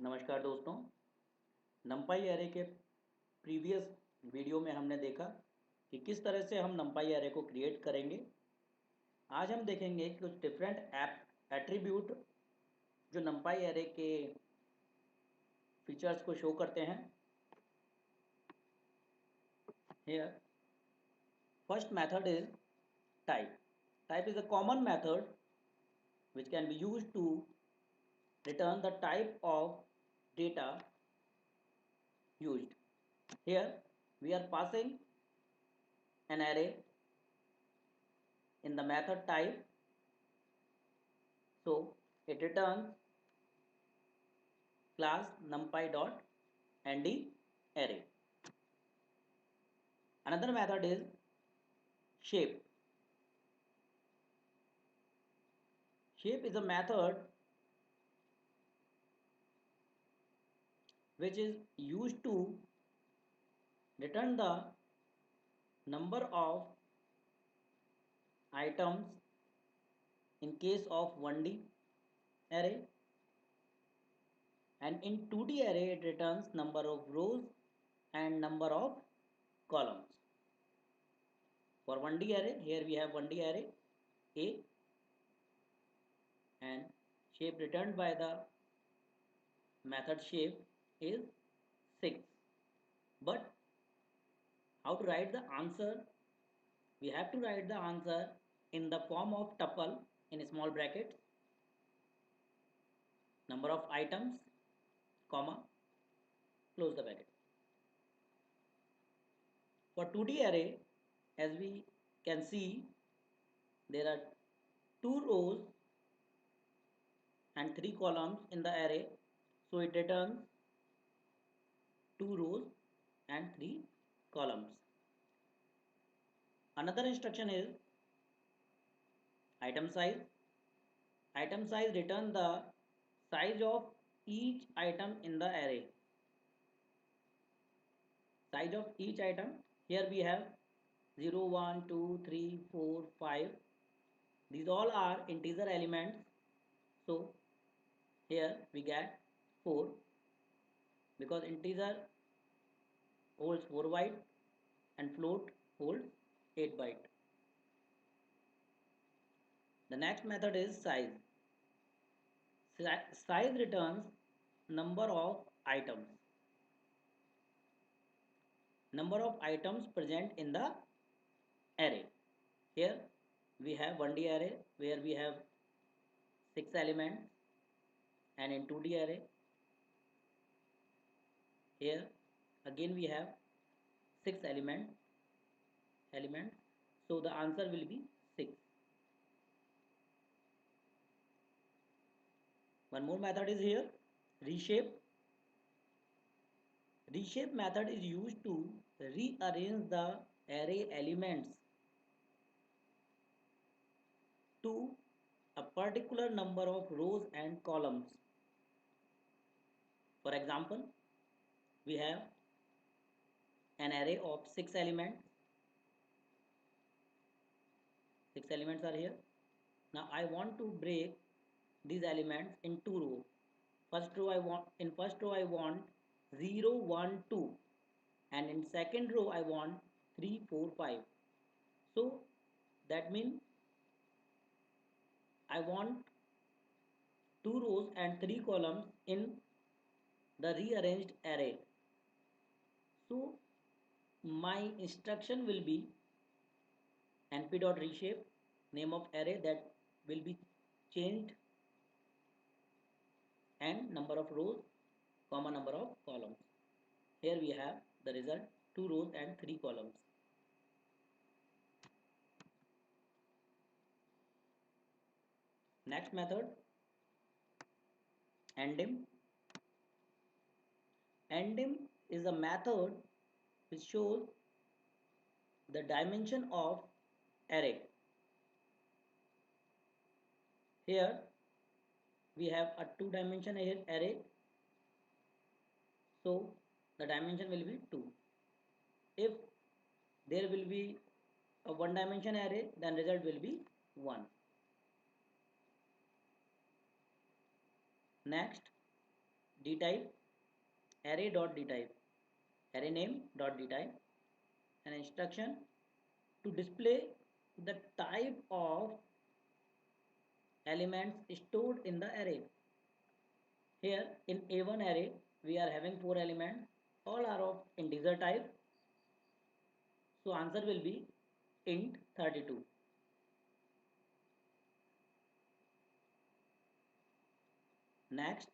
नमस्कार दोस्तों। नंपाई एरे के प्रीवियस वीडियो में हमने देखा कि किस तरह से हम नंपाई एरे को क्रिएट करेंगे। आज हम देखेंगे कि कुछ डिफरेंट एट्रीब्यूट जो नंपाई एरे के फीचर्स को शो करते हैं। Here first method is type. Type is a common method which can be used to return the type of data used. Here we are passing an array in the method type, so it returns class numpy dot nd array. Another method is shape. Shape is a method which is used to return the number of items in case of 1D array, and in 2D array it returns number of rows and number of columns. For 1D array, here we have 1D array A, and shape returned by the method shape is 6. But how to write the answer? We have to write the answer in the form of tuple in small brackets, number of items, comma, close the bracket. For 2D array, as we can see, there are 2 rows and 3 columns in the array, so it returns 2 rows and 3 columns. Another instruction is item size. Item size return the size of each item in the array. Size of each item, here we have 0, 1, 2, 3, 4, 5. These all are integer elements, so here we get 4 because integer holds 4 byte and float holds 8 byte. The next method is size. Size returns number of items. Number of items present in the array. Here we have 1D array where we have 6 elements, and in 2D array here again we have 6 elements, so the answer will be 6. One more method is here, reshape. Reshape method is used to rearrange the array elements to a particular number of rows and columns. For example, we have an array of 6 elements. 6 elements are here. Now I want to break these elements in 2 rows. In first row I want 0, 1, 2, and in second row I want 3, 4, 5. So that means I want 2 rows and 3 columns in the rearranged array. So my instruction will be np.reshape, name of array that will be changed, and number of rows, comma, number of columns. Here we have the result, 2 rows and 3 columns. Next method, ndim. Ndim is a method which shows the dimension of array. Here we have a 2-dimension array, so the dimension will be 2. If there will be a 1-dimension array, then result will be 1. Next, dtype array dot dtype, array name dot dtype, an instruction to display the type of elements stored in the array. Here in A1 array we are having 4 elements, all are of integer type, so answer will be int 32. Next,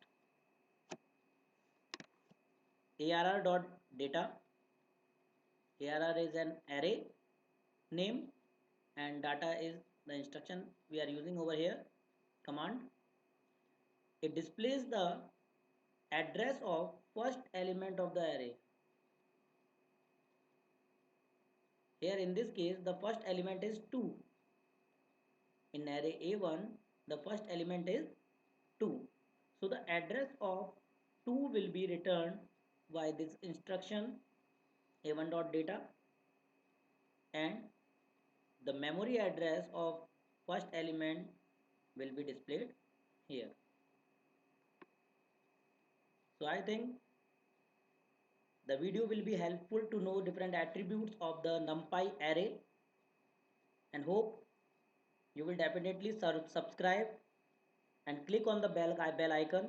arr dot data. Arr is an array name and data is the instruction we are using over here, command. It displays the address of first element of the array. Here in this case the first element is 2. In array A1 the first element is 2. So the address of 2 will be returned by this instruction a1.data, and the memory address of first element will be displayed here. So I think the video will be helpful to know different attributes of the NumPy array, and hope you will definitely subscribe and click on the bell icon